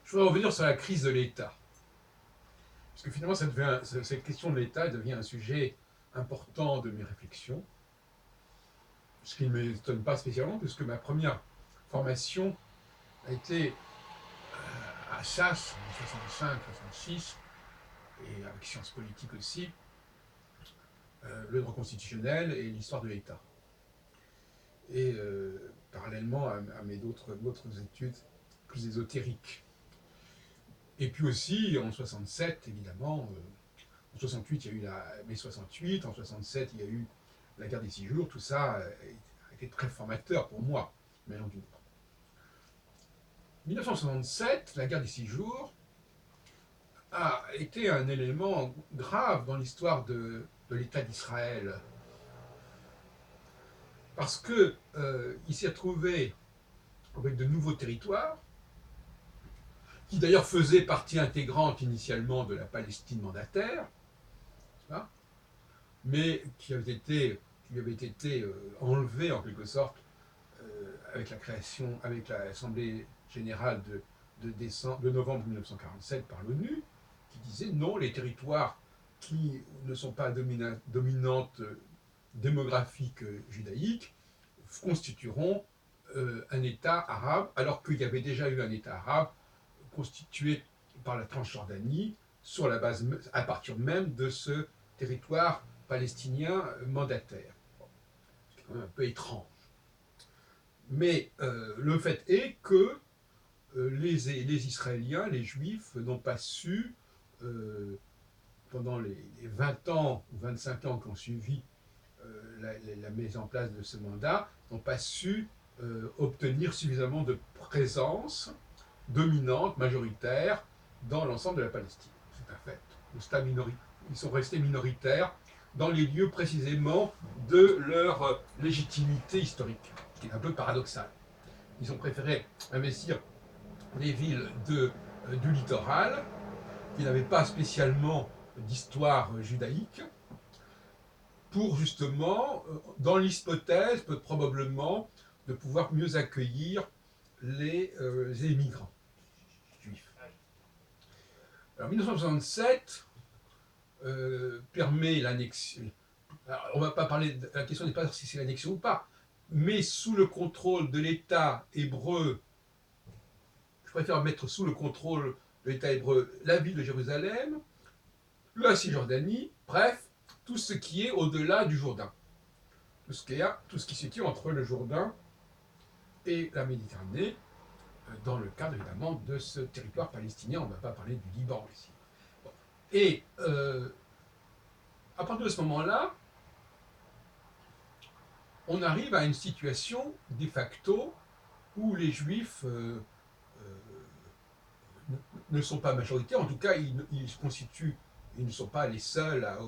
Je voudrais revenir sur la crise de l'État. Parce que finalement, cette question de l'État devient un sujet important de mes réflexions. Ce qui ne m'étonne pas spécialement, puisque ma première formation a été à SAS en 65-66, et avec sciences politiques aussi, le droit constitutionnel et l'histoire de l'État. Et parallèlement à mes d'autres études plus ésotériques. Et puis aussi, en 67, évidemment, en 68, il y a eu mai 68, en 67, il y a eu la guerre des 6 jours, tout ça a été très formateur pour moi, maintenant d'une part. 1967, la guerre des 6 jours a été un élément grave dans l'histoire de l'État d'Israël. Parce qu'il s'est retrouvé avec de nouveaux territoires, qui d'ailleurs faisaient partie intégrante initialement de la Palestine mandataire, mais qui avait été enlevés en quelque sorte avec la création, avec l'Assemblée générale de novembre 1947 par l'ONU, qui disait non, les territoires qui ne sont pas dominantes démographiques judaïques constitueront un État arabe, alors qu'il y avait déjà eu un État arabe constitué par la Transjordanie sur la base, à partir même de ce territoire palestinien mandataire. C'est quand même un peu étrange. Mais le fait est que les Israéliens, les Juifs, n'ont pas su, pendant les 20 ans ou 25 ans qui ont suivi la mise en place de ce mandat, n'ont pas su obtenir suffisamment de présence dominante, majoritaire, dans l'ensemble de la Palestine. C'est un fait. Ils sont restés minoritaires dans les lieux précisément de leur légitimité historique, ce qui est un peu paradoxal. Ils ont préféré investir les villes du littoral, qui n'avaient pas spécialement d'histoire judaïque, pour justement, dans l'hypothèse, probablement, de pouvoir mieux accueillir les immigrants juifs. Alors 1967 permet l'annexion. On ne va pas parler, la question n'est pas si c'est l'annexion ou pas, mais sous le contrôle de l'État hébreu, je préfère mettre sous le contrôle de l'État hébreu la ville de Jérusalem, la Cisjordanie, bref, tout ce qui est au-delà du Jourdain. Tout ce qui se situe entre le Jourdain et la Méditerranée, dans le cadre évidemment de ce territoire palestinien. On ne va pas parler du Liban ici. Bon. Et à partir de ce moment-là, on arrive à une situation de facto où les Juifs ne sont pas majoritaires, en tout cas ils ne sont pas les seuls à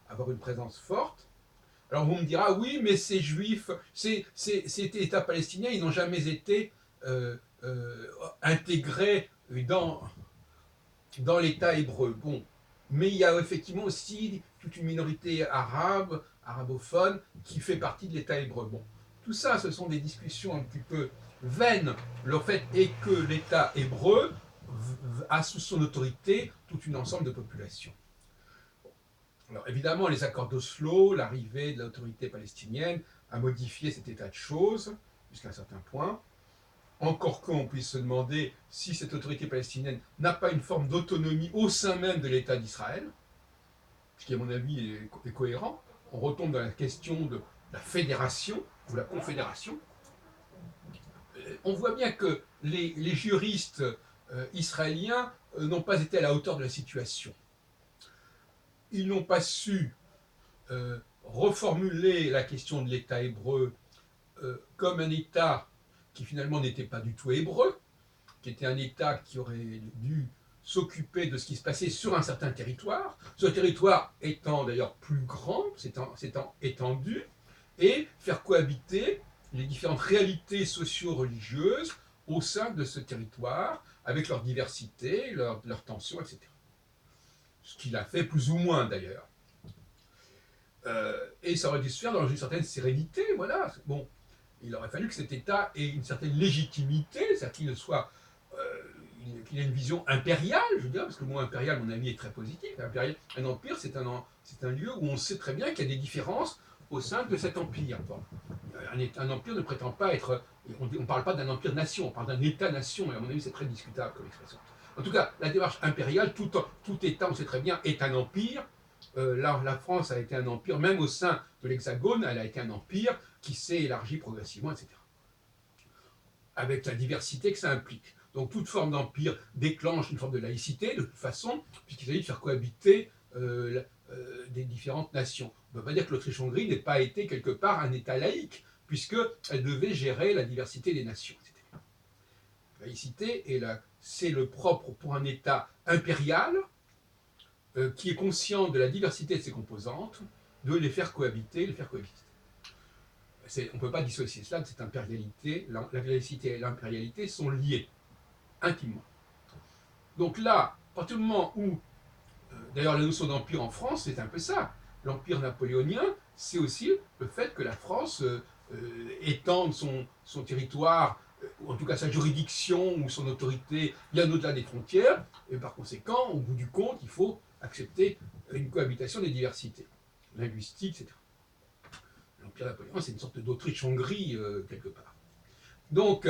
avoir une présence forte. Alors on me dira, oui, mais ces Juifs, ces États palestiniens, ils n'ont jamais été intégrés dans l'État hébreu. Bon, mais il y a effectivement aussi toute une minorité arabophone, qui fait partie de l'État hébreu. Bon, tout ça, ce sont des discussions un petit peu vaines. Le fait est que l'État hébreu a sous son autorité tout un ensemble de populations. Alors évidemment, les accords d'Oslo, l'arrivée de l'autorité palestinienne a modifié cet état de choses jusqu'à un certain point. Encore qu'on puisse se demander si cette autorité palestinienne n'a pas une forme d'autonomie au sein même de l'État d'Israël, ce qui à mon avis est cohérent. On retombe dans la question de la fédération ou la confédération. On voit bien que les juristes israéliens n'ont pas été à la hauteur de la situation. Ils n'ont pas su reformuler la question de l'État hébreu comme un État qui finalement n'était pas du tout hébreu, qui était un État qui aurait dû s'occuper de ce qui se passait sur un certain territoire, ce territoire étant d'ailleurs plus grand, s'étant étendu, et faire cohabiter les différentes réalités socio-religieuses au sein de ce territoire, avec leur diversité, leur tension, etc. Ce qu'il a fait plus ou moins d'ailleurs. Et ça aurait dû se faire dans une certaine sérénité, voilà. Il aurait fallu que cet État ait une certaine légitimité, c'est-à-dire qu'il ne soit qu'il ait une vision impériale, je veux dire, parce que le mot impérial, mon ami, est très positif. Un empire, c'est un lieu où on sait très bien qu'il y a des différences au sein de cet empire. Bon, un empire ne prétend pas être. On ne parle pas d'un empire-nation, on parle d'un État-nation, et à mon avis, c'est très discutable comme expression. En tout cas, la démarche impériale, tout État, on sait très bien, est un empire. La France a été un empire, même au sein de l'Hexagone, elle a été un empire qui s'est élargi progressivement, etc. Avec la diversité que ça implique. Donc toute forme d'empire déclenche une forme de laïcité, de toute façon, puisqu'il s'agit de faire cohabiter des différentes nations. On ne peut pas dire que l'Autriche-Hongrie n'ait pas été quelque part un État laïque, puisqu'elle devait gérer la diversité des nations, etc. La laïcité, c'est le propre pour un État impérial qui est conscient de la diversité de ses composantes, de les faire cohabiter, les faire coexister. On ne peut pas dissocier cela de cette impérialité. La laïcité et l'impérialité sont liées intimement. Donc là, à partir du moment où, d'ailleurs la notion d'empire en France, c'est un peu ça. L'empire napoléonien, c'est aussi le fait que la France étende son territoire, ou en tout cas sa juridiction ou son autorité bien au-delà des frontières, et par conséquent, au bout du compte, il faut accepter une cohabitation des diversités linguistiques, etc. L'Empire napoléonien, c'est une sorte d'Autriche-Hongrie, quelque part. Donc,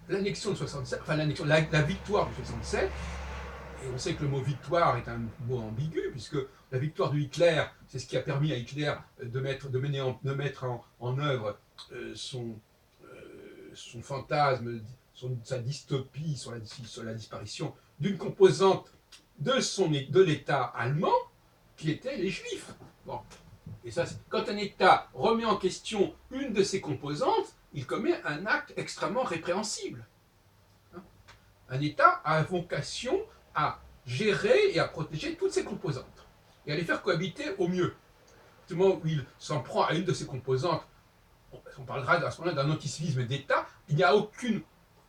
l'annexion de 67, enfin la victoire de 67, et on sait que le mot victoire est un mot ambigu, puisque la victoire de Hitler, c'est ce qui a permis à Hitler de mettre en œuvre son fantasme, sa dystopie sur la disparition d'une composante de l'État allemand, qui étaient les Juifs. Bon. Et ça, quand un État remet en question une de ses composantes, il commet un acte extrêmement répréhensible. Un État a vocation à gérer et à protéger toutes ses composantes et à les faire cohabiter au mieux. Du moment où il s'en prend à une de ses composantes, on parlera à ce moment-là d'un anticivisme d'État.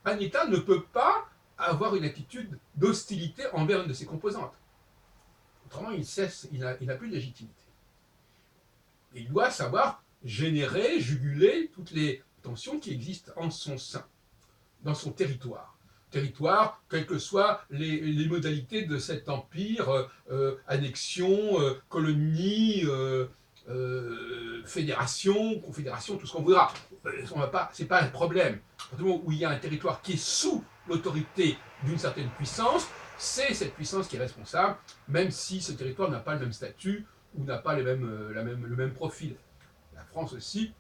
Un État ne peut pas avoir une attitude d'hostilité envers une de ses composantes. Autrement, il n'a plus de légitimité. Il doit savoir générer, juguler toutes les tensions qui existent en son sein, dans son territoire. Territoire, quelles que soient les modalités de cet empire, annexion, colonie, fédération, confédération, tout ce qu'on voudra. Ce n'est pas un problème. À partir du moment où il y a un territoire qui est sous l'autorité d'une certaine puissance, c'est cette puissance qui est responsable, même si ce territoire n'a pas le même statut ou n'a pas le même profil. La France aussi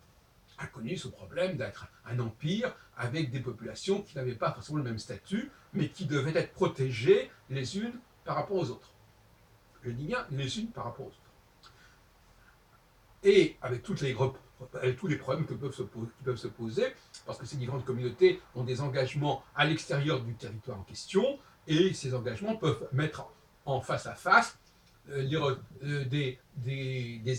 a connu ce problème d'être un empire avec des populations qui n'avaient pas forcément le même statut, mais qui devaient être protégées les unes par rapport aux autres. Je dis bien les unes par rapport aux autres. Et avec tous les problèmes qui peuvent se poser, parce que ces différentes communautés ont des engagements à l'extérieur du territoire en question, et ces engagements peuvent mettre en face à face des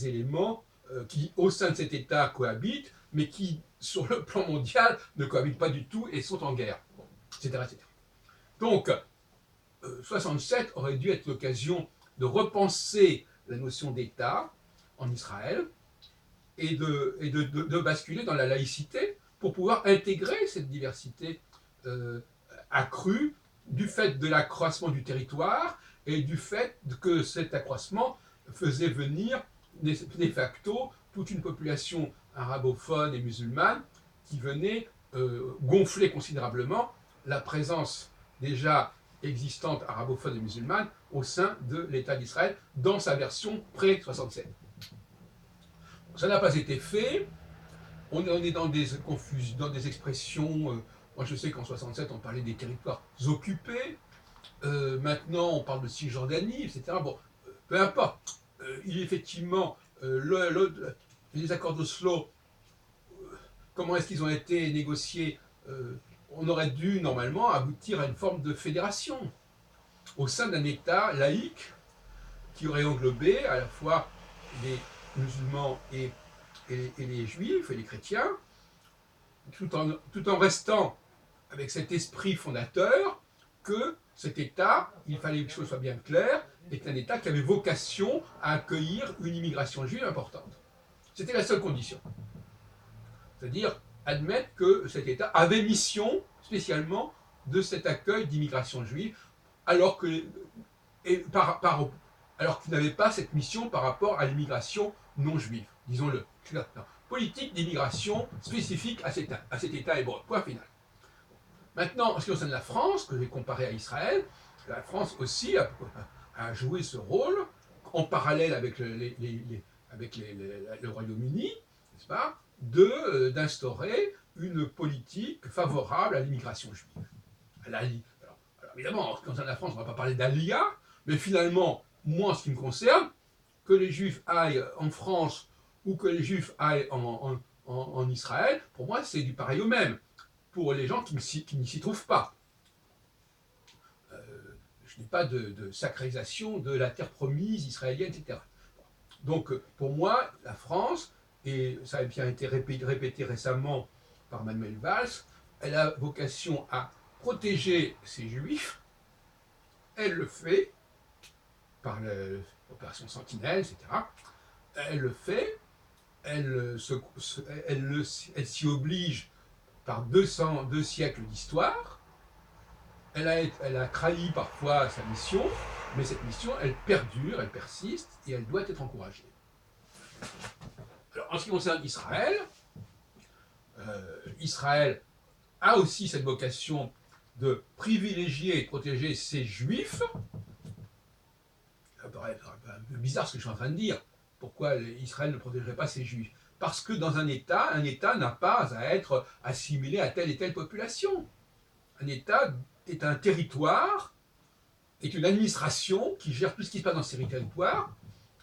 éléments qui, au sein de cet État, cohabitent, mais qui, sur le plan mondial, ne cohabitent pas du tout et sont en guerre, etc., etc. Donc, 67 aurait dû être l'occasion de repenser la notion d'État en Israël et de basculer dans la laïcité pour pouvoir intégrer cette diversité accrue du fait de l'accroissement du territoire et du fait que cet accroissement faisait venir de facto toute une population arabophone et musulmane qui venait gonfler considérablement la présence déjà existante arabophone et musulmane au sein de l'État d'Israël dans sa version pré-67. Ça n'a pas été fait. On est dans des expressions. Moi, je sais qu'en 67, on parlait des territoires occupés. Maintenant, on parle de Cisjordanie, etc. Bon, peu importe. Il est effectivement les accords d'Oslo. Comment est-ce qu'ils ont été négociés? On aurait dû normalement aboutir à une forme de fédération au sein d'un État laïque qui aurait englobé à la fois les musulmans et les juifs et les chrétiens, tout en restant avec cet esprit fondateur que cet État, il fallait que les choses soient bien claires, est un État qui avait vocation à accueillir une immigration juive importante. C'était la seule condition. C'est-à-dire admettre que cet État avait mission spécialement de cet accueil d'immigration juive, alors que et alors qu'ils n'avaient pas cette mission par rapport à l'immigration non juive, disons-le. Politique d'immigration spécifique à cet État hébreu. Point final. Maintenant, en ce qui concerne la France, que j'ai comparé à Israël, la France aussi a joué ce rôle en parallèle avec le Royaume-Uni, n'est-ce pas, d'instaurer une politique favorable à l'immigration juive. Alors, évidemment, en ce qui concerne la France, on ne va pas parler d'Alia, mais finalement, moi, en ce qui me concerne, que les Juifs aillent en France ou que les Juifs aillent en Israël, pour moi, c'est du pareil au même, pour les gens qui n'y s'y trouvent pas. Je n'ai pas de sacralisation de la terre promise israélienne, etc. Donc, pour moi, la France, et ça a bien été répété récemment par Manuel Valls, elle a vocation à protéger ses Juifs. Elle le fait par l'opération Sentinelle, etc. Elle le fait, elle s'y oblige par deux siècles d'histoire. Elle a trahi parfois sa mission, mais cette mission, elle perdure, elle persiste, et elle doit être encouragée. Alors, en ce qui concerne Israël, Israël a aussi cette vocation de privilégier et de protéger ses Juifs. Ça paraît un peu bizarre ce que je suis en train de dire. Pourquoi Israël ne protégerait pas ses Juifs? Parce que dans un État n'a pas à être assimilé à telle et telle population. Un État est un territoire, est une administration qui gère tout ce qui se passe dans ces territoires,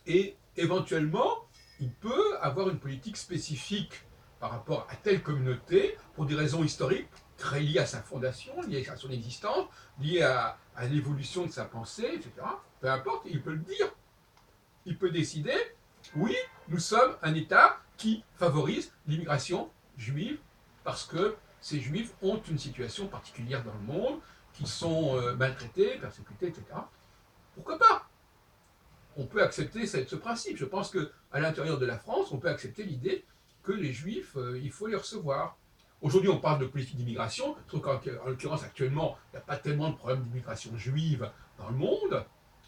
et éventuellement, il peut avoir une politique spécifique par rapport à telle communauté, pour des raisons historiques, très liées à sa fondation, liées à son existence, liées à l'évolution de sa pensée, etc. Peu importe, il peut le dire. Il peut décider, oui, nous sommes un État qui favorise l'immigration juive, parce que ces Juifs ont une situation particulière dans le monde, qui sont maltraités, persécutés, etc. Pourquoi pas? On peut accepter ce principe. Je pense qu'à l'intérieur de la France, on peut accepter l'idée que les Juifs, il faut les recevoir. Aujourd'hui, on parle de politique d'immigration. Je trouve qu'en l'occurrence, actuellement, il n'y a pas tellement de problèmes d'immigration juive dans le monde.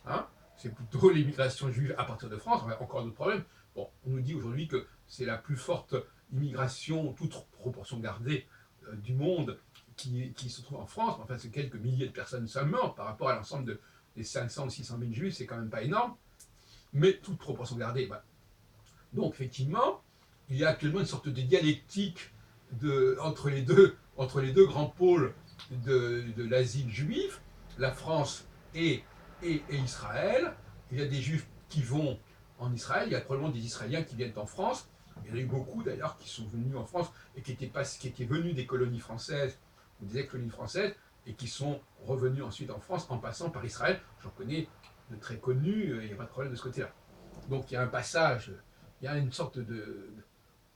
Hein. C'est plutôt l'immigration juive à partir de France. On a encore d'autres problèmes. Bon, on nous dit aujourd'hui que c'est la plus forte immigration, toute proportion gardée, du monde qui se trouve en France. Enfin, c'est quelques milliers de personnes seulement par rapport à l'ensemble des 500 ou 600 000 Juifs. C'est quand même pas énorme. Mais toute proportion gardée. Bah. Donc, effectivement, il y a actuellement une sorte de dialectique entre les deux grands pôles de l'asile juif, la France et Israël. Il y a des Juifs qui vont en Israël, il y a probablement des Israéliens qui viennent en France. Il y en a eu beaucoup d'ailleurs qui sont venus en France et qui étaient venus des colonies françaises ou des ex-colonies françaises et qui sont revenus ensuite en France en passant par Israël. J'en connais de très connus, il n'y a pas de problème de ce côté-là. Donc il y a un passage, il y a une sorte de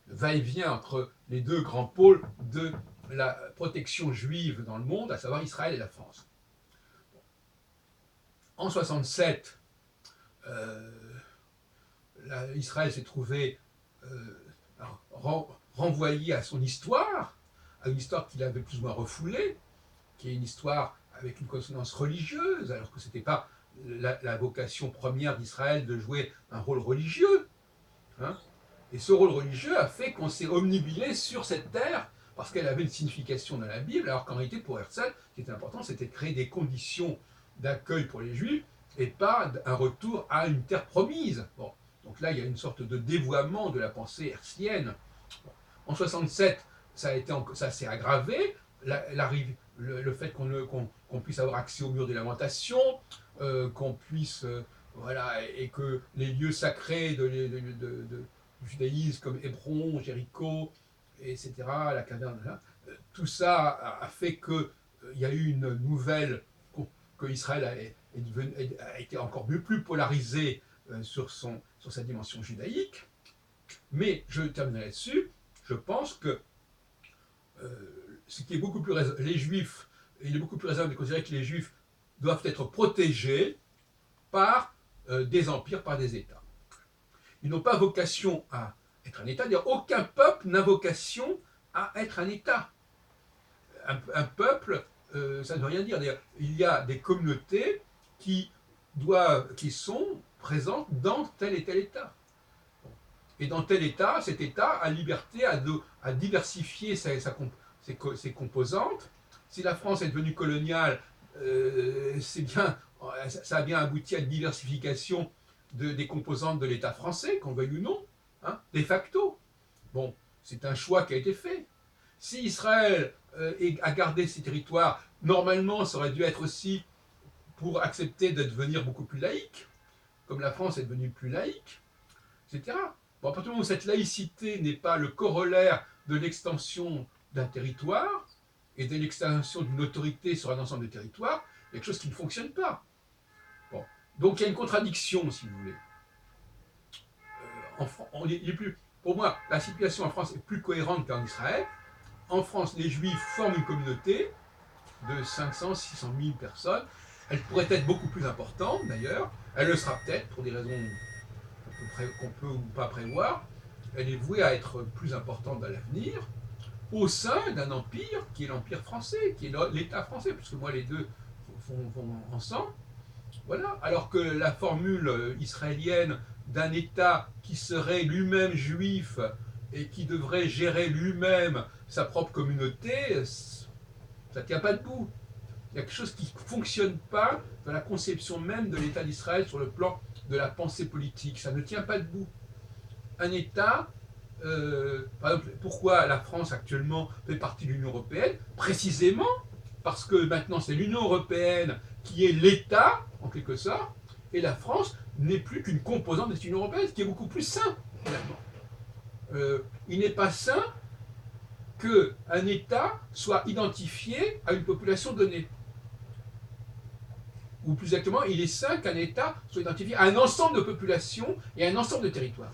va-et-vient entre les deux grands pôles de la protection juive dans le monde, à savoir Israël et la France. En 67, Israël s'est trouvé renvoyé à son histoire, à une histoire qu'il avait plus ou moins refoulée, qui est une histoire avec une consonance religieuse, alors que ce n'était pas la vocation première d'Israël de jouer un rôle religieux. Hein. Et ce rôle religieux a fait qu'on s'est omnubilé sur cette terre parce qu'elle avait une signification dans la Bible, alors qu'en réalité, pour Herzl, ce qui était important, c'était de créer des conditions d'accueil pour les Juifs et pas un retour à une terre promise. Bon. Donc là, il y a une sorte de dévoiement de la pensée herzlienne. Bon. En 67, ça s'est aggravé. Le fait qu'on puisse avoir accès au mur des lamentations, qu'on puisse, voilà, et que les lieux sacrés du judaïsme comme Hébron, Jéricho, etc., la caverne, tout ça a fait qu'il y a eu une nouvelle, que Israël a été encore plus polarisé sur sa dimension judaïque. Mais je terminerai là-dessus. Je pense que ce qui est beaucoup plus les Juifs, il est beaucoup plus raisonnable de considérer que les Juifs doivent être protégés par des empires, par des États. Ils n'ont pas vocation à être un État. D'ailleurs, aucun peuple n'a vocation à être un État. un peuple, ça ne veut rien dire. D'ailleurs, il y a des communautés qui sont présentes dans tel et tel État. Et dans tel État, cet État a liberté à diversifier ses composantes. Si la France est devenue coloniale, c'est bien, ça a bien abouti à une diversification des composantes de l'État français, qu'on veuille ou non, hein, de facto. Bon, c'est un choix qui a été fait. Si Israël a gardé ses territoires, normalement, ça aurait dû être aussi pour accepter de devenir beaucoup plus laïque, comme la France est devenue plus laïque, etc. Bon, à partir du moment où cette laïcité n'est pas le corollaire de l'extension d'un territoire et de l'extension d'une autorité sur un ensemble de territoires, il y a quelque chose qui ne fonctionne pas. Bon. Donc il y a une contradiction, si vous voulez. Pour moi, la situation en France est plus cohérente qu'en Israël. En France, les Juifs forment une communauté de 500, 600 000 personnes. Elle pourrait être beaucoup plus importante, d'ailleurs. Elle le sera peut-être, pour des raisons qu'on peut ou pas prévoir. Elle est vouée à être plus importante dans l'avenir, au sein d'un empire qui est l'empire français, qui est l'État français, puisque moi les deux vont ensemble. Voilà. Alors que la formule israélienne d'un État qui serait lui-même juif et qui devrait gérer lui-même sa propre communauté, ça ne tient pas debout. Il y a quelque chose qui ne fonctionne pas dans la conception même de l'État d'Israël sur le plan de la pensée politique. Ça ne tient pas debout. Un État, par exemple, pourquoi la France actuellement fait partie de l'Union européenne? Précisément parce que maintenant c'est l'Union européenne qui est l'État, en quelque sorte, et la France n'est plus qu'une composante de cette Union européenne, ce qui est beaucoup plus sain, finalement. Il n'est pas sain qu'un État soit identifié à une population donnée. Ou plus exactement, il est sain qu'un État soit identifié à un ensemble de populations et à un ensemble de territoires.